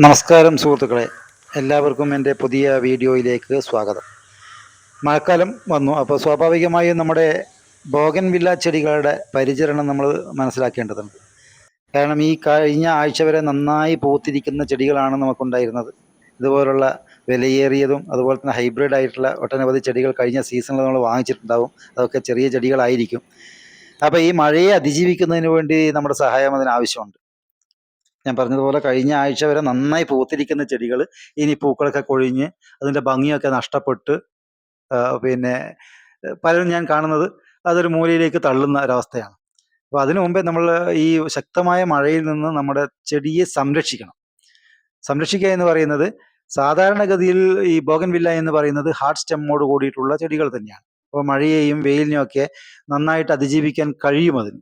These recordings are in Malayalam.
നമസ്കാരം സുഹൃത്തുക്കളെ, എല്ലാവർക്കും എൻ്റെ പുതിയ വീഡിയോയിലേക്ക് സ്വാഗതം. മഴക്കാലം വന്നു, അപ്പോൾ സ്വാഭാവികമായും നമ്മുടെ ബോഗൻവില്ല ചെടികളുടെ പരിചരണം നമ്മൾ മനസ്സിലാക്കേണ്ടതുണ്ട്. കാരണം ഈ കഴിഞ്ഞ ആഴ്ച വരെ നന്നായി പൂത്തിരിക്കുന്ന ചെടികളാണ് നമുക്കുണ്ടായിരുന്നത്. ഇതുപോലുള്ള വിലയേറിയതും അതുപോലെ തന്നെ ഹൈബ്രിഡ് ആയിട്ടുള്ള ഒട്ടനവധി ചെടികൾ കഴിഞ്ഞ സീസണിൽ നമ്മൾ വാങ്ങിച്ചിട്ടുണ്ടാവും. അതൊക്കെ ചെറിയ ചെടികളായിരിക്കും. അപ്പോൾ ഈ മഴയെ അതിജീവിക്കുന്നതിന് വേണ്ടി നമ്മുടെ സഹായം അതിനാവശ്യമുണ്ട്. ഞാൻ പറഞ്ഞതുപോലെ കഴിഞ്ഞ ആഴ്ച വരെ നന്നായി പൂത്തിരിക്കുന്ന ചെടികൾ ഇനി പൂക്കളൊക്കെ കൊഴിഞ്ഞ് അതിൻ്റെ ഭംഗിയൊക്കെ നഷ്ടപ്പെട്ട് പിന്നെ പലരും ഞാൻ കാണുന്നത് അതൊരു മൂലയിലേക്ക് തള്ളുന്ന ഒരവസ്ഥയാണ്. അപ്പോൾ അതിനു മുമ്പേ നമ്മൾ ഈ ശക്തമായ മഴയിൽ നിന്ന് നമ്മുടെ ചെടിയെ സംരക്ഷിക്കണം. സംരക്ഷിക്കുക എന്ന് പറയുന്നത് സാധാരണഗതിയിൽ ഈ ബോഗൻവില്ല എന്ന് പറയുന്നത് ഹാർഡ് സ്റ്റെമ്മോട് കൂടിയിട്ടുള്ള ചെടികൾ തന്നെയാണ്. അപ്പോൾ മഴയെയും വെയിലിനെയും ഒക്കെ നന്നായിട്ട് അതിജീവിക്കാൻ കഴിയും അതിന്.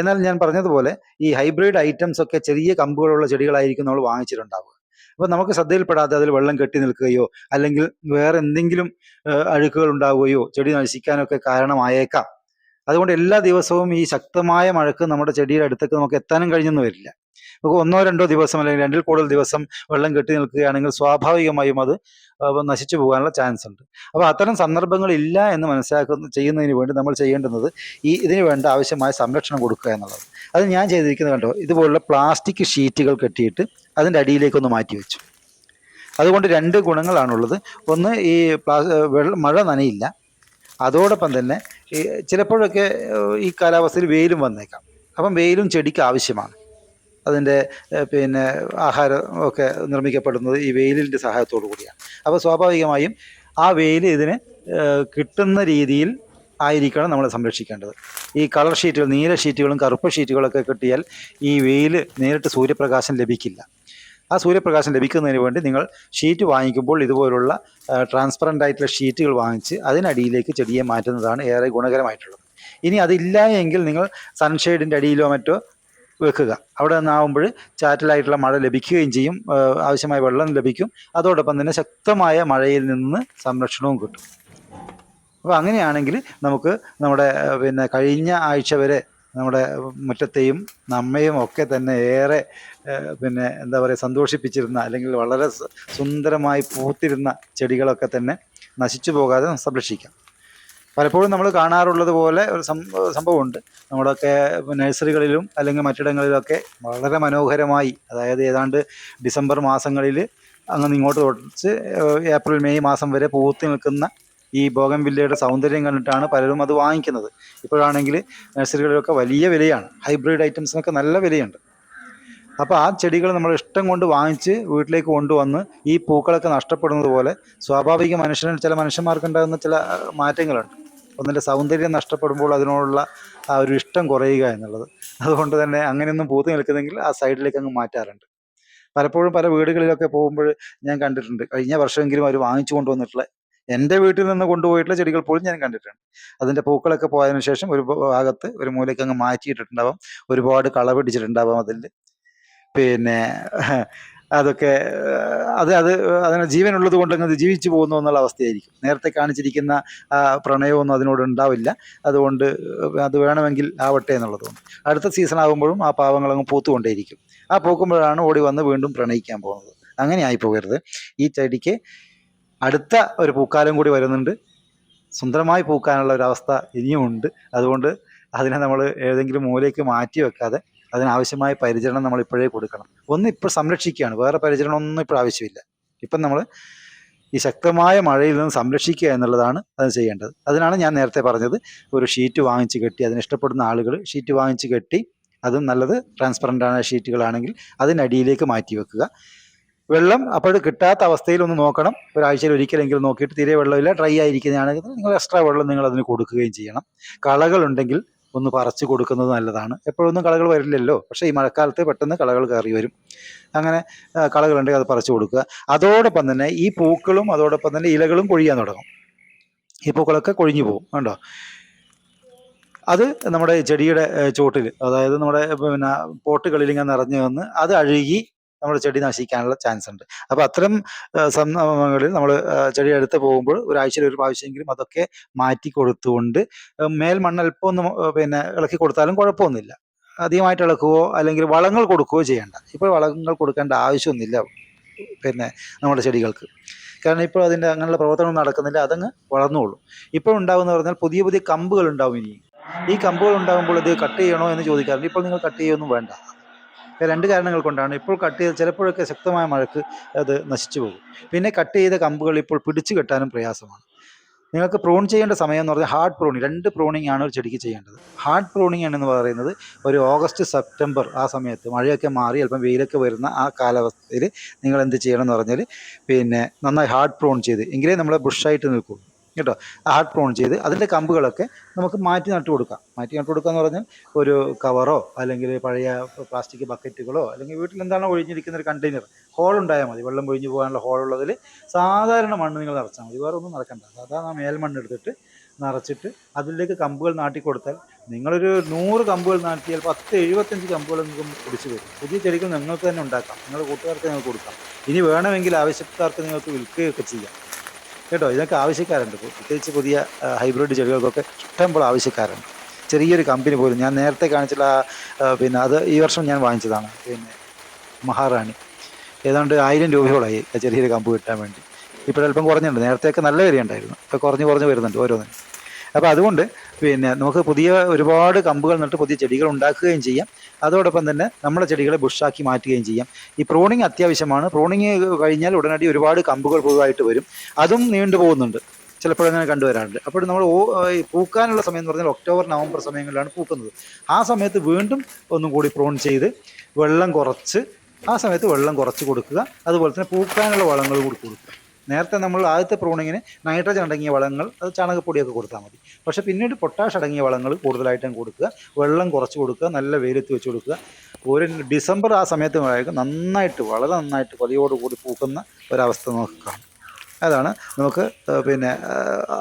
എന്നാൽ ഞാൻ പറഞ്ഞതുപോലെ ഈ ഹൈബ്രിഡ് ഐറ്റംസ് ഒക്കെ ചെറിയ കമ്പുകളുള്ള ചെടികളായിരിക്കും നമ്മൾ വാങ്ങിച്ചിട്ടുണ്ടാവുക. അപ്പോൾ നമുക്ക് ശ്രദ്ധയിൽപ്പെടാതെ അതിൽ വെള്ളം കെട്ടി നിൽക്കുകയോ അല്ലെങ്കിൽ വേറെ എന്തെങ്കിലും അഴുക്കുകൾ ഉണ്ടാവുകയോ ചെടി നശിക്കാനൊക്കെ കാരണമായേക്കാം. അതുകൊണ്ട് എല്ലാ ദിവസവും ഈ ശക്തമായ മഴക്ക് നമ്മുടെ ചെടിയുടെ അടുത്തേക്ക് നമുക്ക് എത്താനും കഴിഞ്ഞെന്ന് വരില്ല. നമുക്ക് ഒന്നോ രണ്ടോ ദിവസം അല്ലെങ്കിൽ രണ്ടിൽ കൂടുതൽ ദിവസം വെള്ളം കെട്ടി നിൽക്കുകയാണെങ്കിൽ സ്വാഭാവികമായും അത് നശിച്ചു പോകാനുള്ള ചാൻസ് ഉണ്ട്. അപ്പോൾ അത്തരം സന്ദർഭങ്ങൾ ഇല്ല എന്ന് ചെയ്യുന്നതിന് വേണ്ടി നമ്മൾ ചെയ്യേണ്ടുന്നത് ഇതിന് വേണ്ട ആവശ്യമായ സംരക്ഷണം കൊടുക്കുക എന്നുള്ളത്. അത് ഞാൻ ചെയ്തിരിക്കുന്നത് കണ്ടോ, ഇതുപോലുള്ള പ്ലാസ്റ്റിക് ഷീറ്റുകൾ കെട്ടിയിട്ട് അതിൻ്റെ അടിയിലേക്കൊന്ന് മാറ്റി വെച്ചു. അതുകൊണ്ട് രണ്ട് ഗുണങ്ങളാണുള്ളത്. ഒന്ന്, ഈ മഴ നനയില്ല. അതോടൊപ്പം തന്നെ ഈ ചിലപ്പോഴൊക്കെ ഈ കാലാവസ്ഥയിൽ വെയിലും വന്നേക്കാം. അപ്പം വെയിലും ചെടിക്ക് ആവശ്യമാണ്. അതിൻ്റെ പിന്നെ ആഹാരം ഒക്കെ നിർമ്മിക്കപ്പെടുന്നത് ഈ വെയിലിൻ്റെ സഹായത്തോടു കൂടിയാണ്. അപ്പോൾ സ്വാഭാവികമായും ആ വെയിൽ ഇതിന് കിട്ടുന്ന രീതിയിൽ ആയിരിക്കണം നമ്മൾ സംരക്ഷിക്കേണ്ടത്. ഈ കളർ ഷീറ്റുകൾ, നീല ഷീറ്റുകളും കറുപ്പ് ഷീറ്റുകളൊക്കെ കിട്ടിയാൽ ഈ വെയിൽ നേരിട്ട് സൂര്യപ്രകാശം ലഭിക്കില്ല. ആ സൂര്യപ്രകാശം ലഭിക്കുന്നതിന് വേണ്ടി നിങ്ങൾ ഷീറ്റ് വാങ്ങിക്കുമ്പോൾ ഇതുപോലുള്ള ട്രാൻസ്പെറൻ്റ് ആയിട്ടുള്ള ഷീറ്റുകൾ വാങ്ങിച്ച് അതിനടിയിലേക്ക് ചെടിയെ മാറ്റുന്നതാണ് ഏറെ ഗുണകരമായിട്ടുള്ളത്. ഇനി അതില്ല എങ്കിൽ നിങ്ങൾ സൺഷെയ്ഡിൻ്റെ അടിയിലോ മറ്റോ വെക്കുക. അവിടെ നിന്നാകുമ്പോൾ ചാറ്റലായിട്ടുള്ള മഴ ലഭിക്കുകയും ചെയ്യും, ആവശ്യമായ വെള്ളം ലഭിക്കും. അതോടൊപ്പം തന്നെ ശക്തമായ മഴയിൽ നിന്ന് സംരക്ഷണവും കിട്ടും. അപ്പോൾ അങ്ങനെയാണെങ്കിൽ നമുക്ക് നമ്മുടെ കഴിഞ്ഞ ആഴ്ച വരെ നമ്മുടെ മുറ്റത്തെയും നമ്മയും ഒക്കെ തന്നെ ഏറെ എന്താ പറയുക, സന്തോഷിപ്പിച്ചിരുന്ന അല്ലെങ്കിൽ വളരെ സുന്ദരമായി പൂത്തിരുന്ന ചെടികളൊക്കെ തന്നെ നശിച്ചു പോകാതെ സംരക്ഷിക്കാം. പലപ്പോഴും നമ്മൾ കാണാറുള്ളത് പോലെ ഒരു സംഭവമുണ്ട്. നമ്മുടെയൊക്കെ നഴ്സറികളിലും അല്ലെങ്കിൽ മറ്റിടങ്ങളിലൊക്കെ വളരെ മനോഹരമായി, അതായത് ഏതാണ്ട് ഡിസംബർ മാസങ്ങളിൽ അങ്ങനെ ഇങ്ങോട്ട് തുടച്ച് ഏപ്രിൽ മെയ് മാസം വരെ പൂത്തി നിൽക്കുന്ന ഈ ബോഗൻവില്ലയുടെ സൗന്ദര്യം കണ്ടിട്ടാണ് പലരും അത് വാങ്ങിക്കുന്നത്. ഇപ്പോഴാണെങ്കിൽ നഴ്സറികളിലൊക്കെ വലിയ വിലയാണ്, ഹൈബ്രിഡ് ഐറ്റംസിനൊക്കെ നല്ല വിലയുണ്ട്. അപ്പോൾ ആ ചെടികൾ നമ്മൾ ഇഷ്ടം കൊണ്ട് വാങ്ങിച്ച് വീട്ടിലേക്ക് കൊണ്ടുവന്ന് ഈ പൂക്കളൊക്കെ നഷ്ടപ്പെടുന്നത് പോലെ സ്വാഭാവിക ചില മനുഷ്യന്മാർക്കുണ്ടാകുന്ന ചില മാറ്റങ്ങളുണ്ട്. ഒന്നിൻ്റെ സൗന്ദര്യം നഷ്ടപ്പെടുമ്പോൾ അതിനോടുള്ള ആ ഒരു ഇഷ്ടം കുറയുക എന്നുള്ളത്. അതുകൊണ്ട് തന്നെ അങ്ങനെയൊന്നും പൂത്ത് നിൽക്കുന്നെങ്കിൽ ആ സൈഡിലേക്ക് അങ്ങ് മാറ്റാറുണ്ട്. പലപ്പോഴും പല വീടുകളിലൊക്കെ പോകുമ്പോൾ ഞാൻ കണ്ടിട്ടുണ്ട്, കഴിഞ്ഞ വർഷമെങ്കിലും അവർ വാങ്ങിച്ചു കൊണ്ടുവന്നിട്ടുള്ള, എൻ്റെ വീട്ടിൽ നിന്ന് കൊണ്ടുപോയിട്ടുള്ള ചെടികൾ പോലും ഞാൻ കണ്ടിട്ടുണ്ട്. അതിൻ്റെ പൂക്കളൊക്കെ പോയതിനു ശേഷം ഒരു ഭാഗത്ത് ഒരു മൂലയ്ക്ക് അങ്ങ് മാറ്റിയിട്ടിട്ടുണ്ടാവാം. ഒരുപാട് കള പിടിച്ചിട്ടുണ്ടാവാം അതിൽ. പിന്നെ അതൊക്കെ അതിന് ജീവനുള്ളത് കൊണ്ട് അങ്ങ് ജീവിച്ചു പോകുന്നു എന്നുള്ള അവസ്ഥയായിരിക്കും. നേരത്തെ കാണിച്ചിരിക്കുന്ന പ്രണയമൊന്നും അതിനോട് ഉണ്ടാവില്ല. അതുകൊണ്ട് അത് വേണമെങ്കിൽ ആവട്ടെ എന്നുള്ളതുകൊണ്ട് അടുത്ത സീസൺ ആകുമ്പോഴും ആ പാവങ്ങളങ്ങ് പൂത്തുകൊണ്ടേയിരിക്കും. ആ പൂക്കുമ്പോഴാണ് ഓടി വന്ന് വീണ്ടും പ്രണയിക്കാൻ പോകുന്നത്. അങ്ങനെ ആയി പോകരുത്. ഈ ചെടിക്ക് അടുത്ത ഒരു പൂക്കാലം കൂടി വരുന്നുണ്ട്. സുന്ദരമായി പൂക്കാനുള്ള ഒരവസ്ഥ ഇനിയുമുണ്ട്. അതുകൊണ്ട് അതിനെ നമ്മൾ ഏതെങ്കിലും മൂലയ്ക്ക് മാറ്റി വെക്കാതെ അതിനാവശ്യമായ പരിചരണം നമ്മൾ ഇപ്പോഴേ കൊടുക്കണം. ഇപ്പോൾ സംരക്ഷിക്കുകയാണ്, വേറെ പരിചരണം ഒന്നും ഇപ്പോൾ ആവശ്യമില്ല. ഇപ്പം നമ്മൾ ഈ ശക്തമായ മഴയിൽ നിന്ന് സംരക്ഷിക്കുക എന്നുള്ളതാണ് അത് ചെയ്യേണ്ടത്. അതിനാണ് ഞാൻ നേരത്തെ പറഞ്ഞത്, ഒരു ഷീറ്റ് വാങ്ങിച്ച് കെട്ടി, അതിനിഷ്ടപ്പെടുന്ന ആളുകൾ ഷീറ്റ് വാങ്ങിച്ച് കെട്ടി, അതും നല്ലത് ട്രാൻസ്പെറൻ്റായ ഷീറ്റുകളാണെങ്കിൽ അതിനടിയിലേക്ക് മാറ്റി വെക്കുക. വെള്ളം അപ്പോൾ കിട്ടാത്ത അവസ്ഥയിൽ ഒന്ന് നോക്കണം. ഒരാഴ്ചയിൽ ഒരിക്കലെങ്കിലും നോക്കിയിട്ട് തീരെ വെള്ളമില്ല, ഡ്രൈ ആയിരിക്കുന്നതാണെങ്കിൽ നിങ്ങൾ എക്സ്ട്രാ വെള്ളം നിങ്ങൾ അതിന് കൊടുക്കുകയും ചെയ്യണം. കളകളുണ്ടെങ്കിൽ ഒന്ന് പറിച്ച് കൊടുക്കുന്നത് നല്ലതാണ്. എപ്പോഴൊന്നും കളകൾ വരില്ലല്ലോ, പക്ഷേ ഈ മഴക്കാലത്ത് പെട്ടെന്ന് കളകൾ കയറി വരും. അങ്ങനെ കളകളുണ്ടെങ്കിൽ അത് പറിച്ചു കൊടുക്കുക. അതോടൊപ്പം തന്നെ ഈ പൂക്കളും അതോടൊപ്പം തന്നെ ഇലകളും കൊഴിയാൻ തുടങ്ങും. ഈ പൂക്കളൊക്കെ കൊഴിഞ്ഞു പോകും, കണ്ടോ. അത് നമ്മുടെ ചെടിയുടെ ചോട്ടിൽ, അതായത് നമ്മുടെ പോട്ടുകളിൽ ഇങ്ങനെ നിറഞ്ഞു വന്ന് അത് അഴുകി നമ്മുടെ ചെടി നശിക്കാനുള്ള ചാൻസ് ഉണ്ട്. അപ്പോൾ അത്തരം സന്ദർഭങ്ങളിൽ നമ്മൾ ചെടി എടുത്ത് പോകുമ്പോൾ ഒരാഴ്ചയിൽ ഒരു പ്രാവശ്യമെങ്കിലും അതൊക്കെ മാറ്റി കൊടുത്തുകൊണ്ട് മേൽമണ്ണ് അല്പം ഒന്ന് ഇളക്കി കൊടുത്താലും കുഴപ്പമൊന്നുമില്ല. അധികമായിട്ട് ഇളക്കുകയോ അല്ലെങ്കിൽ വളങ്ങൾ കൊടുക്കുകയോ ചെയ്യേണ്ട. ഇപ്പോൾ വളങ്ങൾ കൊടുക്കേണ്ട ആവശ്യമൊന്നുമില്ല. പിന്നെ നമ്മുടെ ചെടികൾക്ക്. കാരണം ഇപ്പോൾ അതിൻ്റെ അങ്ങനെയുള്ള പ്രവർത്തനം നടക്കുന്നില്ല, അതങ്ങ് വളർന്നുള്ളൂ. ഇപ്പോൾ ഉണ്ടാകുമെന്ന് പറഞ്ഞാൽ പുതിയ പുതിയ കമ്പുകൾ ഉണ്ടാവും. ഇനി ഈ കമ്പുകൾ ഉണ്ടാകുമ്പോൾ ഇത് കട്ട് ചെയ്യണോ എന്ന് ചോദിക്കാറുണ്ട്. ഇപ്പോൾ നിങ്ങൾ കട്ട് ചെയ്യൊന്നും വേണ്ട. രണ്ട് കാരണങ്ങൾ കൊണ്ടാണ്. ഇപ്പോൾ കട്ട് ചെയ്ത് ചിലപ്പോഴൊക്കെ ശക്തമായ മഴയ്ക്ക് അത് നശിച്ചു പോകും. പിന്നെ കട്ട് ചെയ്ത കമ്പുകൾ ഇപ്പോൾ പിടിച്ചു കെട്ടാനും പ്രയാസമാണ്. നിങ്ങൾക്ക് പ്രൂൺ ചെയ്യേണ്ട സമയം എന്ന് പറഞ്ഞാൽ ഹാർഡ് പ്രൂണിങ്, 2 പ്രൂണിങ് ആണ് ഒരു ചെടിക്ക് ചെയ്യേണ്ടത്. ഹാർഡ് പ്രൂണിങ് എന്ന് പറയുന്നത് ഒരു ഓഗസ്റ്റ് സെപ്റ്റംബർ ആ സമയത്ത് മഴയൊക്കെ മാറി അല്പം വെയിലൊക്കെ വരുന്ന ആ കാലാവസ്ഥയിൽ നിങ്ങൾ എന്ത് ചെയ്യണം എന്ന് പറഞ്ഞാൽ പിന്നെ നന്നായി ഹാർഡ് പ്രൂൺ ചെയ്ത്, എങ്കിലേ നമ്മളെ ബുഷായിട്ട് നിൽക്കും കേട്ടോ. ഹാർഡ് പ്രൂൺ ചെയ്ത് അതിൻ്റെ കമ്പുകളൊക്കെ നമുക്ക് മാറ്റി നട്ടു കൊടുക്കാം. മാറ്റി നട്ടു കൊടുക്കുക എന്ന് പറഞ്ഞാൽ ഒരു കവറോ അല്ലെങ്കിൽ പഴയ പ്ലാസ്റ്റിക് ബക്കറ്റുകളോ അല്ലെങ്കിൽ വീട്ടിൽ എന്താണോ ഒഴിഞ്ഞിരിക്കുന്ന ഒരു കണ്ടെയ്നർ, ഹോൾ ഉണ്ടായാൽ മതി. വെള്ളം ഒഴിഞ്ഞു പോകാനുള്ള ഹോളുള്ളതിൽ സാധാരണ മണ്ണ് നിങ്ങൾ നിറച്ചാൽ മതി, വേറെ ഒന്നും നടക്കണ്ട. സാധാരണ മേൽമണ്ണ് എടുത്തിട്ട് നിറച്ചിട്ട് അതിലേക്ക് കമ്പുകൾ നാട്ടി കൊടുത്താൽ നിങ്ങളൊരു 100 കമ്പുകൾ നാട്ടിയാൽ 10-75 കമ്പുകൾ നിങ്ങൾക്ക് പിടിച്ചു വരും. പുതിയ ചെടികൾ നിങ്ങൾക്ക് തന്നെ ഉണ്ടാക്കാം, നിങ്ങളുടെ കൂട്ടുകാർക്ക് നിങ്ങൾക്ക് കൊടുക്കാം. ഇനി വേണമെങ്കിൽ ആവശ്യക്കാർക്ക് നിങ്ങൾക്ക് വിൽക്കുകയൊക്കെ ചെയ്യാം കേട്ടോ. ഇതൊക്കെ ആവശ്യക്കാരുണ്ട്. പ്രത്യേകിച്ച് പുതിയ ഹൈബ്രിഡ് ചെടികൾക്കൊക്കെ ഇഷ്ടംപോലെ ആവശ്യക്കാരുണ്ട്. ചെറിയൊരു കമ്പനി പോലും ഞാൻ നേരത്തെ കാണിച്ചിട്ടുള്ള പിന്നെ അത് ഈ വർഷം ഞാൻ വാങ്ങിച്ചതാണ്. പിന്നെ മഹാറാണി ഏതാണ്ട് 1000 രൂപയോളായി ചെറിയൊരു കമ്പ് കിട്ടാൻ വേണ്ടി. ഇപ്പോഴല്പം കുറഞ്ഞിട്ടുണ്ട്. നേരത്തെയൊക്കെ നല്ല വിലയുണ്ടായിരുന്നു, ഇപ്പോൾ കുറഞ്ഞ് വരുന്നുണ്ട് ഓരോന്നിനും. അപ്പോൾ അതുകൊണ്ട് പിന്നെ നമുക്ക് പുതിയ ഒരുപാട് കമ്പുകൾ നട്ട് പുതിയ ചെടികൾ ഉണ്ടാക്കുകയും ചെയ്യാം. അതോടൊപ്പം തന്നെ നമ്മുടെ ചെടികളെ ബുഷാക്കി മാറ്റുകയും ചെയ്യാം. ഈ പ്രൂണിങ് അത്യാവശ്യമാണ്. പ്രൂണിങ് കഴിഞ്ഞാൽ ഉടനടി ഒരുപാട് കമ്പുകൾ പുതുതായിട്ട് വരും. അതും നീണ്ടു പോകുന്നുണ്ട്, ചിലപ്പോഴങ്ങനെ കണ്ടുവരാറുണ്ട്. അപ്പോൾ നമ്മൾ പൂക്കാനുള്ള സമയം എന്ന് പറഞ്ഞാൽ ഒക്ടോബർ നവംബർ സമയങ്ങളിലാണ് പൂക്കുന്നത്. ആ സമയത്ത് വീണ്ടും ഒന്നും കൂടി പ്രൂൺ ചെയ്ത് ആ സമയത്ത് വെള്ളം കുറച്ച് കൊടുക്കുക. അതുപോലെ തന്നെ പൂക്കാനുള്ള വളങ്ങൾ കൂടി കൊടുക്കുക. നേരത്തെ നമ്മൾ ആദ്യത്തെ പ്രൂണിങ്ങിന് നൈട്രജൻ അടങ്ങിയ വളങ്ങൾ, അത് ചാണകപ്പൊടിയൊക്കെ കൊടുത്താൽ മതി. പക്ഷേ പിന്നീട് പൊട്ടാഷ് അടങ്ങിയ വളങ്ങൾ കൂടുതലായിട്ടും കൊടുക്കുക, വെള്ളം കുറച്ച് കൊടുക്കുക, നല്ല വെയിലത്ത് വെച്ച് കൊടുക്കുക. ഒരു ഡിസംബർ ആ സമയത്ത് നന്നായിട്ട്, വളരെ നന്നായിട്ട് കൊലയോടുകൂടി പൂക്കുന്ന ഒരവസ്ഥ നമുക്ക് കാണും. അതാണ് നമുക്ക് പിന്നെ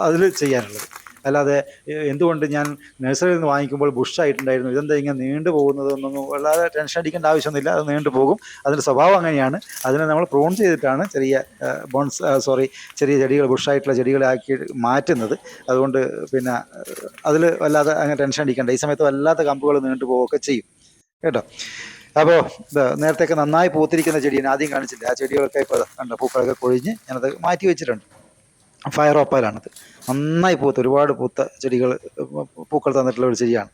അതിൽ ചെയ്യാനുള്ളത്. അല്ലാതെ എന്തുകൊണ്ട് ഞാൻ നഴ്സറിയിൽ നിന്ന് വാങ്ങിക്കുമ്പോൾ ബുഷായിട്ടുണ്ടായിരുന്നു, ഇതെന്താ ഇങ്ങനെ നീണ്ടു പോകുന്നതൊന്നും വളരെ ടെൻഷൻ അടിക്കേണ്ട ആവശ്യമൊന്നുമില്ല. അത് നീണ്ടു പോകും, അതിൻ്റെ സ്വഭാവം അങ്ങനെയാണ്. അതിനെ നമ്മൾ പ്രൂൺ ചെയ്തിട്ടാണ് ചെറിയ ചെടികൾ, ബുഷായിട്ടുള്ള ചെടികളാക്കി മാറ്റുന്നത്. അതുകൊണ്ട് പിന്നെ അതിൽ വല്ലാതെ അങ്ങനെ ടെൻഷൻ അടിക്കേണ്ട. ഈ സമയത്ത് വല്ലാത്ത കമ്പുകൾ നീണ്ടു പോവുകയൊക്കെ ചെയ്യും കേട്ടോ. അപ്പോൾ നേരത്തെയൊക്കെ നന്നായി പൂത്തിരിക്കുന്ന ചെടിയാണ് ആദ്യം കാണിച്ചില്ല. ആ ചെടികളൊക്കെ ഇപ്പോൾ കണ്ട പൂക്കളൊക്കെ കൊഴിഞ്ഞ് ഞാനത് മാറ്റി വെച്ചിട്ടുണ്ട്. ഫയർ ഓപ്പയിലാണത്. നന്നായി ഒരുപാട് പൂത്ത ചെടികൾ, പൂക്കൾ തന്നിട്ടുള്ള ഒരു ചെടിയാണ്.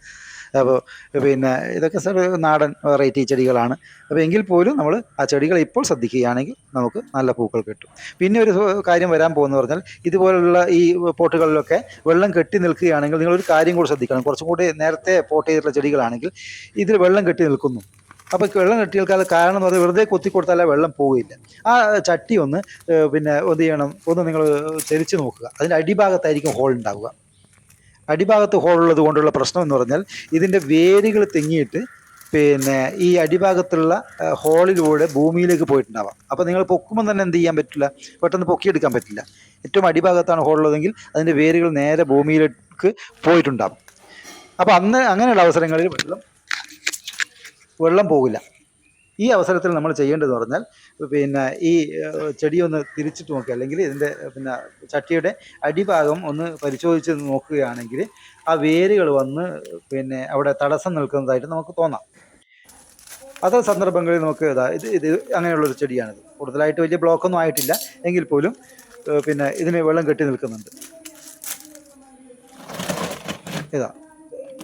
അപ്പോൾ പിന്നെ ഇതൊക്കെ നാടൻ വെറൈറ്റി ചെടികളാണ്. അപ്പോൾ എങ്കിൽ പോലും നമ്മൾ ആ ചെടികൾ ഇപ്പോൾ ശ്രദ്ധിക്കുകയാണെങ്കിൽ നമുക്ക് നല്ല പൂക്കൾ കിട്ടും. പിന്നെ ഒരു കാര്യം വരാൻ പോകുന്നത് പറഞ്ഞാൽ, ഇതുപോലുള്ള ഈ പോട്ടുകളിലൊക്കെ വെള്ളം കെട്ടി നിൽക്കുകയാണെങ്കിൽ നിങ്ങളൊരു കാര്യം കൂടി ശ്രദ്ധിക്കണം. കുറച്ചും കൂടി നേരത്തെ പോട്ട് ചെയ്തിട്ടുള്ള ചെടികളാണെങ്കിൽ ഇതിൽ വെള്ളം കെട്ടി നിൽക്കുന്നു. അപ്പോൾ വെള്ളം കെട്ടി നിൽക്കാതെ കാരണം എന്ന് പറഞ്ഞാൽ വെറുതെ കൊത്തി കൊടുത്താലേ വെള്ളം പോവില്ല. ആ ചട്ടി ഒന്ന് പിന്നെ എന്ത് ചെയ്യണം, ഒന്ന് നിങ്ങൾ ചരിച്ച് നോക്കുക. അതിൻ്റെ അടിഭാഗത്തായിരിക്കും ഹോൾ ഉണ്ടാവുക. അടിഭാഗത്ത് ഹോളുള്ളത് കൊണ്ടുള്ള പ്രശ്നം എന്ന് പറഞ്ഞാൽ ഇതിൻ്റെ വേരുകൾ തെങ്ങിയിട്ട് പിന്നെ ഈ അടിഭാഗത്തുള്ള ഹോളിലൂടെ ഭൂമിയിലേക്ക് പോയിട്ടുണ്ടാവാം. അപ്പോൾ നിങ്ങൾ പൊക്കുമ്പോൾ തന്നെ എന്ത് ചെയ്യാൻ പറ്റില്ല, പെട്ടെന്ന് പൊക്കിയെടുക്കാൻ പറ്റില്ല. ഏറ്റവും അടിഭാഗത്താണ് ഹോളുള്ളതെങ്കിൽ അതിൻ്റെ വേരുകൾ നേരെ ഭൂമിയിലേക്ക് പോയിട്ടുണ്ടാവും. അപ്പോൾ അങ്ങനെയുള്ള അവസരങ്ങളിൽ വെള്ളം പോകില്ല. ഈ അവസരത്തിൽ നമ്മൾ ചെയ്യേണ്ടതെന്ന് പറഞ്ഞാൽ പിന്നെ ഈ ചെടിയൊന്ന് തിരിച്ചിട്ട് നോക്കുക, അല്ലെങ്കിൽ ഇതിൻ്റെ പിന്നെ ചട്ടിയുടെ അടിഭാഗം ഒന്ന് പരിശോധിച്ച് നോക്കുകയാണെങ്കിൽ ആ വേരുകൾ വന്ന് പിന്നെ അവിടെ തടസ്സം നിൽക്കുന്നതായിട്ട് നമുക്ക് തോന്നാം. അത് സന്ദർഭങ്ങളിൽ നമുക്ക് ഇത് അങ്ങനെയുള്ളൊരു ചെടിയാണിത്. കൂടുതലായിട്ട് വലിയ ബ്ലോക്കൊന്നും ആയിട്ടില്ല, എങ്കിൽ പോലും പിന്നെ ഇതിന് വെള്ളം കെട്ടി നിൽക്കുന്നുണ്ട്.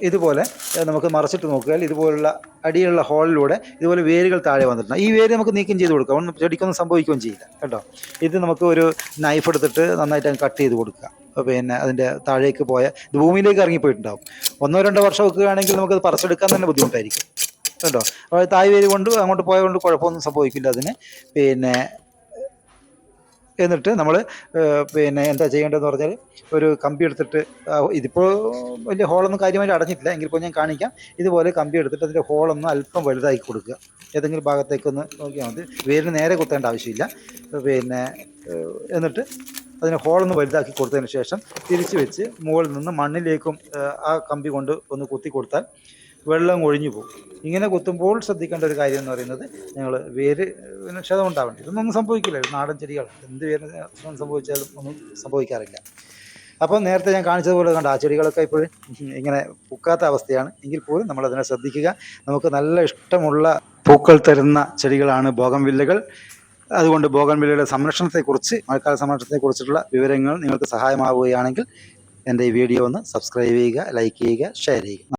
ഇതുപോലെ നമുക്ക് മറച്ചിട്ട് നോക്കിയാൽ ഇതുപോലുള്ള അടിയിലുള്ള ഹോളിലൂടെ ഇതുപോലെ വേരുകൾ താഴെ വന്നിട്ടുണ്ട്. ഈ വേര് നമുക്ക് നീക്കം ചെയ്ത് കൊടുക്കാം, ഒന്നും ചെടിക്കൊന്നും സംഭവിക്കുകയും ചെയ്യില്ല കേട്ടോ. ഇത് നമുക്ക് ഒരു നൈഫ് എടുത്തിട്ട് നന്നായിട്ട് കട്ട് ചെയ്ത് കൊടുക്കുക. പിന്നെ അതിൻ്റെ താഴേക്ക് ഇത് ഭൂമിയിലേക്ക് ഇറങ്ങിപ്പോയിട്ടുണ്ടാവും. 1-2 വർഷം വെക്കുകയാണെങ്കിൽ നമുക്കത് പറിച്ചെടുക്കാൻ തന്നെ ബുദ്ധിമുട്ടായിരിക്കും കേട്ടോ. അപ്പോൾ തായ് വേര് കൊണ്ട് അങ്ങോട്ട് പോയതുകൊണ്ട് കുഴപ്പമൊന്നും സംഭവിക്കില്ല അതിന്. പിന്നെ എന്നിട്ട് നമ്മൾ പിന്നെ എന്താ ചെയ്യേണ്ടതെന്ന് പറഞ്ഞാൽ, ഒരു കമ്പി എടുത്തിട്ട്, ഇതിപ്പോൾ വലിയ ഹോളൊന്നും കാര്യമായിട്ട് അടഞ്ഞിട്ടില്ല, എങ്കിൽ ഇപ്പോൾ ഞാൻ കാണിക്കാം. ഇതുപോലെ കമ്പി എടുത്തിട്ട് അതിൻ്റെ ഹോളൊന്ന് അല്പം വലുതാക്കി കൊടുക്കുക. ഏതെങ്കിലും ഭാഗത്തേക്കൊന്ന് നോക്കിയാൽ മതി, വേരിന് നേരെ കുത്തേണ്ട ആവശ്യമില്ല. പിന്നെ എന്നിട്ട് അതിന് ഹോളൊന്ന് വലുതാക്കി കൊടുത്തതിന് ശേഷം തിരിച്ച് വെച്ച് മുകളിൽ നിന്ന് മണ്ണിലേക്കും ആ കമ്പി കൊണ്ട് ഒന്ന് കുത്തി കൊടുത്താൽ വെള്ളം ഒഴിഞ്ഞു പോകും. ഇങ്ങനെ കുത്തുമ്പോൾ ശ്രദ്ധിക്കേണ്ട ഒരു കാര്യം എന്ന് പറയുന്നത്, ഞങ്ങൾ വേര് ക്ഷതം ഉണ്ടാവേണ്ട. ഇതൊന്നും സംഭവിക്കില്ല, നാടൻ ചെടികൾ എന്ത് വേര് സംഭവിച്ചാലും ഒന്നും സംഭവിക്കാറില്ല. അപ്പോൾ നേരത്തെ ഞാൻ കാണിച്ചതുപോലെ കണ്ട ആ ചെടികളൊക്കെ ഇപ്പോഴും ഇങ്ങനെ പൂക്കാത്ത അവസ്ഥയാണ്. എങ്കിൽ പോലും നമ്മളതിനെ ശ്രദ്ധിക്കുക. നമുക്ക് നല്ല ഇഷ്ടമുള്ള പൂക്കൾ തരുന്ന ചെടികളാണ് ബോഗൺവില്ലകൾ. അതുകൊണ്ട് ബോഗൺവില്ലയുടെ സംരക്ഷണത്തെക്കുറിച്ച്, മഴക്കാല സംരക്ഷണത്തെക്കുറിച്ചിട്ടുള്ള വിവരങ്ങൾ നിങ്ങൾക്ക് സഹായമാവുകയാണെങ്കിൽ എൻ്റെ ഈ വീഡിയോ ഒന്ന് സബ്സ്ക്രൈബ് ചെയ്യുക, ലൈക്ക് ചെയ്യുക, ഷെയർ ചെയ്യുക.